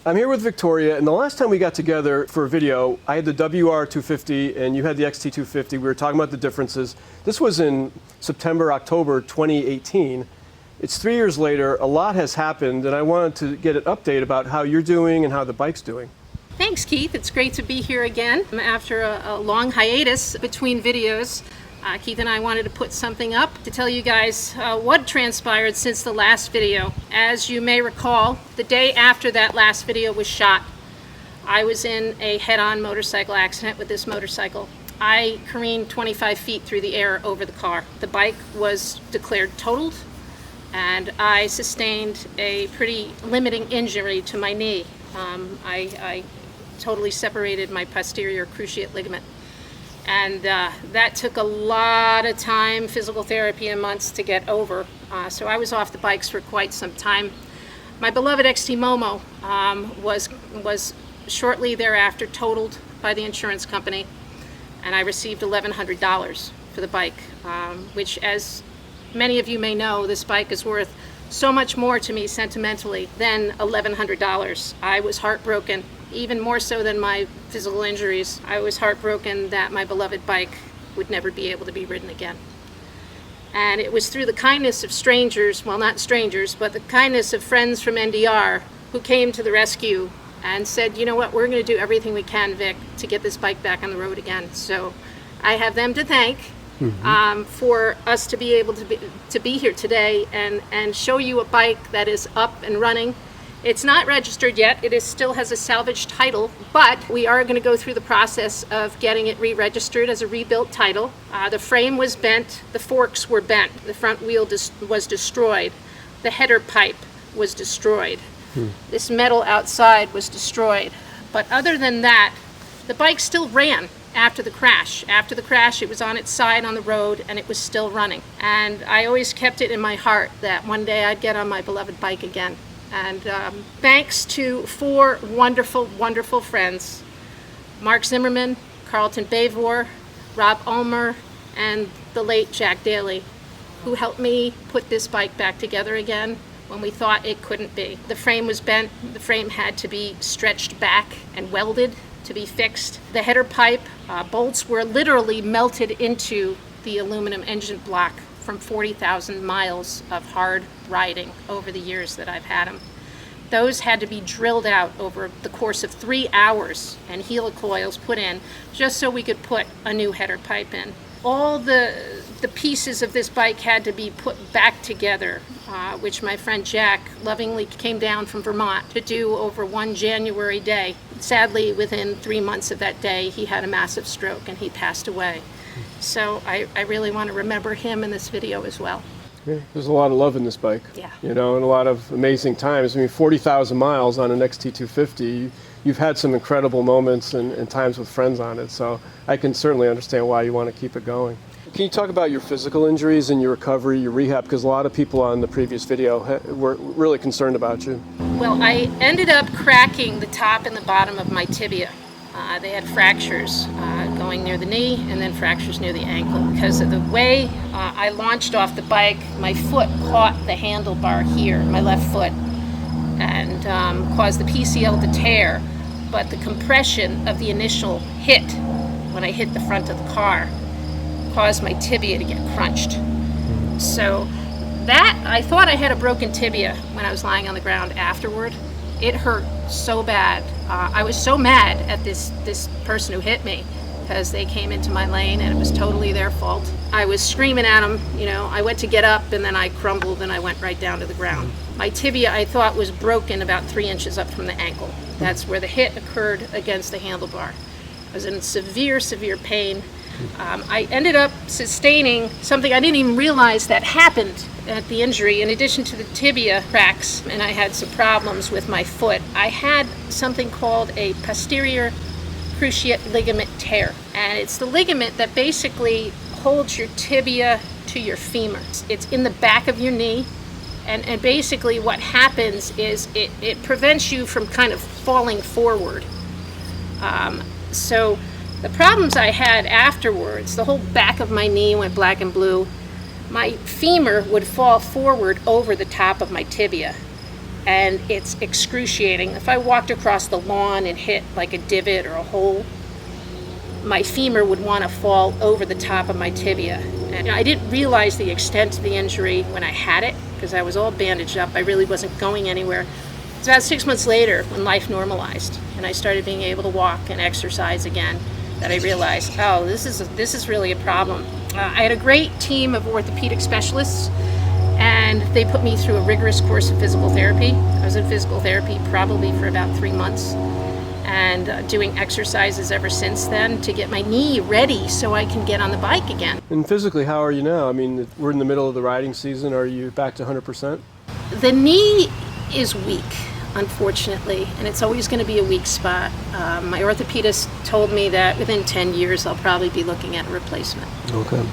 I'm here with Victoria, and the last time we got together for a video, I had the WR250 and you had the XT250. We were talking about the differences. This was in September, October 2018. It's 3 years later, a lot has happened, and I wanted to get an update about how you're doing and how the bike's doing. Thanks, Keith. It's great to be here again after a long hiatus between videos. Keith and I wanted to put something up to tell you guys what transpired since the last video. As you may recall, the day after that last video was shot, I was in a head-on motorcycle accident with this motorcycle. I careened 25 feet through the air over the car. The bike was declared totaled, and I sustained a pretty limiting injury to my knee. I totally separated my posterior cruciate ligament. And that took a lot of time, physical therapy, and months to get over. So I was off the bikes for quite some time. My beloved XT Momo was shortly thereafter totaled by the insurance company, and I received $1,100 for the bike, which, as many of you may know, this bike is worth so much more to me sentimentally than $1,100. I was heartbroken, even more so than my physical injuries. I was heartbroken that my beloved bike would never be able to be ridden again. And it was through the kindness of strangers, well, not strangers, but the kindness of friends from NDR who came to the rescue and said, you know what, we're going to do everything we can, Vic, to get this bike back on the road again. So I have them to thank for us to be able to be here today and show you a bike that is up and running. It's not registered yet. It still has a salvage title, but we are going to go through the process of getting it re-registered as a rebuilt title. The frame was bent, the forks were bent, the front wheel was destroyed, the header pipe was destroyed, this metal outside was destroyed. But other than that, the bike still ran after the crash. After the crash, it was on its side on the road, and it was still running. And I always kept it in my heart that one day I'd get on my beloved bike again. And thanks to four wonderful, wonderful friends, Mark Zimmerman, Carlton Bavor, Rob Ulmer, and the late Jack Daly, who helped me put this bike back together again when we thought it couldn't be. The frame was bent, the frame had to be stretched back and welded to be fixed. The header pipe bolts were literally melted into the aluminum engine block from 40,000 miles of hard riding over the years that I've had them. Those had to be drilled out over the course of 3 hours and helicoils put in just so we could put a new header pipe in. All the pieces of this bike had to be put back together, which my friend Jack lovingly came down from Vermont to do over one January day. Sadly, within 3 months of that day, he had a massive stroke and he passed away. So I really want to remember him in this video as well. Yeah, there's a lot of love in this bike, yeah, you know, and a lot of amazing times. I mean, 40,000 miles on an XT250, you've had some incredible moments and times with friends on it, so I can certainly understand why you want to keep it going. Can you talk about your physical injuries and your recovery, your rehab, because a lot of people on the previous video were really concerned about you. Well, I ended up cracking the top and the bottom of my tibia. They had fractures going near the knee and then fractures near the ankle. Because of the way I launched off the bike, my foot caught the handlebar here, my left foot, and caused the PCL to tear. But the compression of the initial hit when I hit the front of the car caused my tibia to get crunched. So that, I thought I had a broken tibia when I was lying on the ground afterward. It hurt so bad. I was so mad at this person who hit me because they came into my lane and it was totally their fault. I was screaming at them, you know, I went to get up and then I crumbled and I went right down to the ground. My tibia, I thought, was broken about 3 inches up from the ankle. That's where the hit occurred against the handlebar. I was in severe, severe pain. I ended up sustaining something I didn't even realize that happened at the injury. In addition to the tibia cracks, and I had some problems with my foot, I had something called a posterior cruciate ligament tear. And it's the ligament that basically holds your tibia to your femur. It's in the back of your knee. And basically what happens is it prevents you from kind of falling forward. So the problems I had afterwards, the whole back of my knee went black and blue. My femur would fall forward over the top of my tibia. and it's excruciating. If I walked across the lawn and hit like a divot or a hole, my femur would want to fall over the top of my tibia. And I didn't realize the extent of the injury when I had it, because I was all bandaged up. I really wasn't going anywhere. It's about 6 months later, when life normalized and I started being able to walk and exercise again, that I realized, oh, this is really a problem. I had a great team of orthopedic specialists, and they put me through a rigorous course of physical therapy. I was in physical therapy probably for about 3 months, and doing exercises ever since then to get my knee ready so I can get on the bike again. And physically, how are you now? I mean, we're in the middle of the riding season. Are you back to 100%? The knee is weak, unfortunately, and it's always going to be a weak spot. My orthopedist told me that within 10 years I'll probably be looking at a replacement. Okay.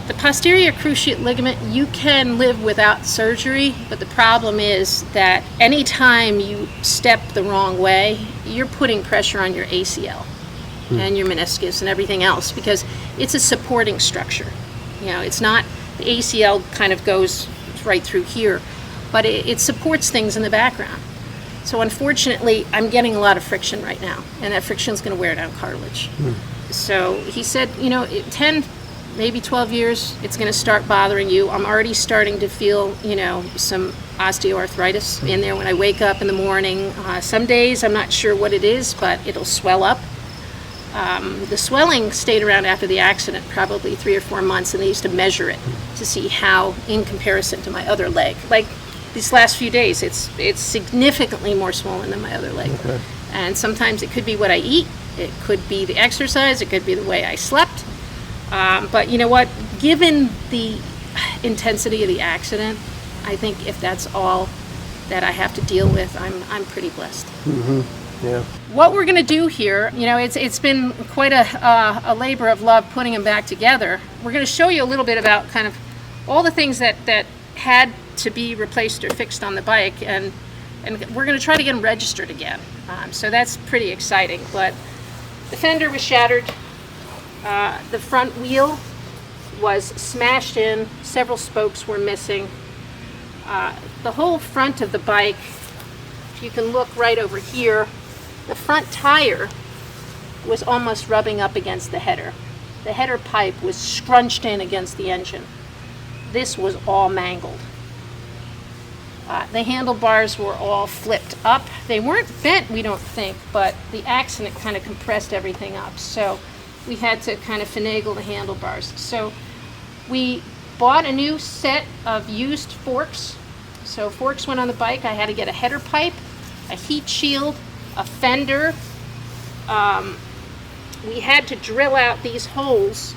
The posterior cruciate ligament, you can live without surgery, but the problem is that anytime you step the wrong way, you're putting pressure on your ACL and your meniscus and everything else, because it's a supporting structure. You know, it's not, the ACL kind of goes right through here, but it supports things in the background. So unfortunately, I'm getting a lot of friction right now, and that friction is going to wear down cartilage. So he said, you know, 10, maybe 12 years, it's going to start bothering you. I'm already starting to feel, you know, some osteoarthritis in there when I wake up in the morning. Some days I'm not sure what it is, but it'll swell up. The swelling stayed around after the accident probably 3 or 4 months, and they used to measure it to see how in comparison to my other leg. Like these last few days, it's significantly more swollen than my other leg. Okay. And sometimes it could be what I eat, it could be the exercise, it could be the way I slept. But you know what, given the intensity of the accident, I think if that's all that I have to deal with, I'm pretty blessed. Yeah. What we're going to do here, you know, it's been quite a labor of love putting them back together. We're going to show you a little bit about kind of all the things that had to be replaced or fixed on the bike, and we're going to try to get them registered again. So that's pretty exciting. But the fender was shattered. The front wheel was smashed in. Several spokes were missing. The whole front of the bike, if you can look right over here, the front tire was almost rubbing up against the header. The header pipe was scrunched in against the engine. This was all mangled. The handlebars were all flipped up. They weren't bent, we don't think, but the accident kind of compressed everything up. So we had to kind of finagle the handlebars. So we bought a new set of used forks. So forks went on the bike. I had to get a header pipe, a heat shield, a fender. We had to drill out these holes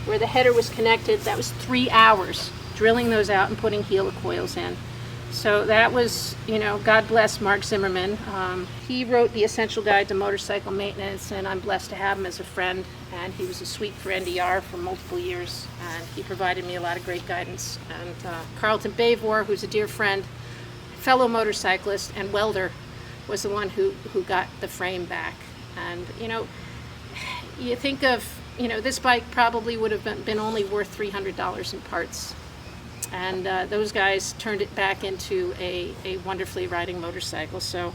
where the header was connected. That was 3 hours, drilling those out and putting helicoils in. So that was, you know, God bless Mark Zimmerman. He wrote The Essential Guide to Motorcycle Maintenance, and I'm blessed to have him as a friend. And he was a sweep for NDR for multiple years, and he provided me a lot of great guidance. And Carlton Bavor, who's a dear friend, fellow motorcyclist and welder, was the one who got the frame back. And, you know, you think of, you know, this bike probably would have been only worth $300 in parts. And those guys turned it back into a wonderfully riding motorcycle. So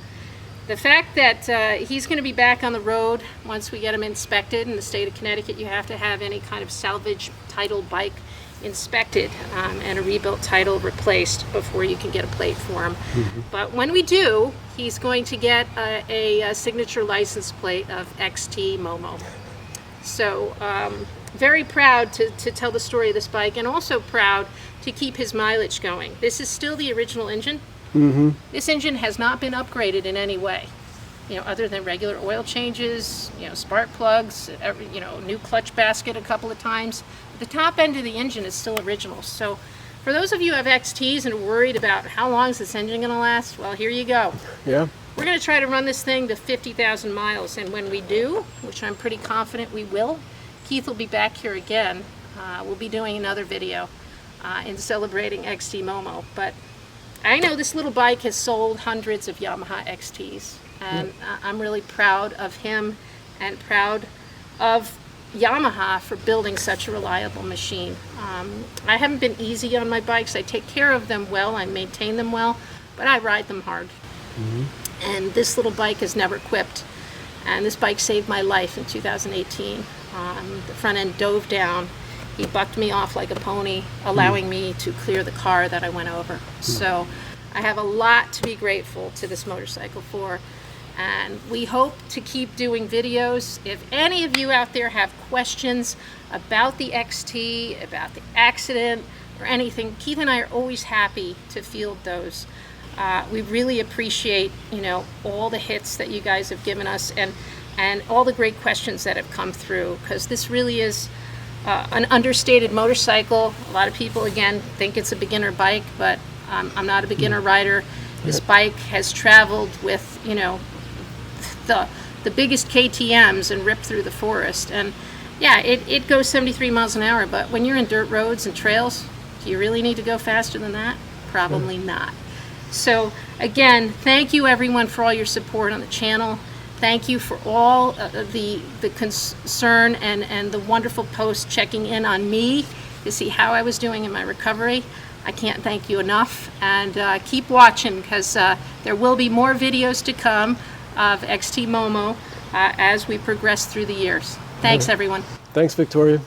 the fact that he's going to be back on the road once we get him inspected, in the state of Connecticut you have to have any kind of salvage title bike inspected and a rebuilt title replaced before you can get a plate for him. But when we do, he's going to get a signature license plate of XT Momo. So very proud to tell the story of this bike, and also proud to keep his mileage going. This is still the original engine. This engine has not been upgraded in any way, you know, other than regular oil changes, you know, spark plugs, you know, new clutch basket a couple of times. The top end of the engine is still original. So for those of you who have XTs and are worried about how long is this engine going to last, well, here you go. Yeah. We're going to try to run this thing to 50,000 miles, and when we do, which I'm pretty confident we will, Keith will be back here again. We'll be doing another video in celebrating XT Momo. But I know this little bike has sold hundreds of Yamaha XTs, and I'm really proud of him and proud of Yamaha for building such a reliable machine. I haven't been easy on my bikes. I take care of them well, I maintain them well, but I ride them hard. And this little bike is never quipped. And this bike saved my life in 2018. The front end dove down. He bucked me off like a pony, allowing me to clear the car that I went over. So I have a lot to be grateful to this motorcycle for. And we hope to keep doing videos. If any of you out there have questions about the XT, about the accident, or anything, Keith and I are always happy to field those. We really appreciate, all the hits that you guys have given us and all the great questions that have come through, because this really is an understated motorcycle. A lot of people, again, think it's a beginner bike, but I'm not a beginner rider. This bike has traveled with, the biggest KTMs and ripped through the forest. And yeah, it goes 73 miles an hour, but when you're in dirt roads and trails, do you really need to go faster than that? Probably not. So again, thank you everyone for all your support on the channel. Thank you for all the concern and the wonderful posts checking in on me to see how I was doing in my recovery. I can't thank you enough. And keep watching, because there will be more videos to come of XT Momo as we progress through the years. Thanks everyone. Thanks, Victoria.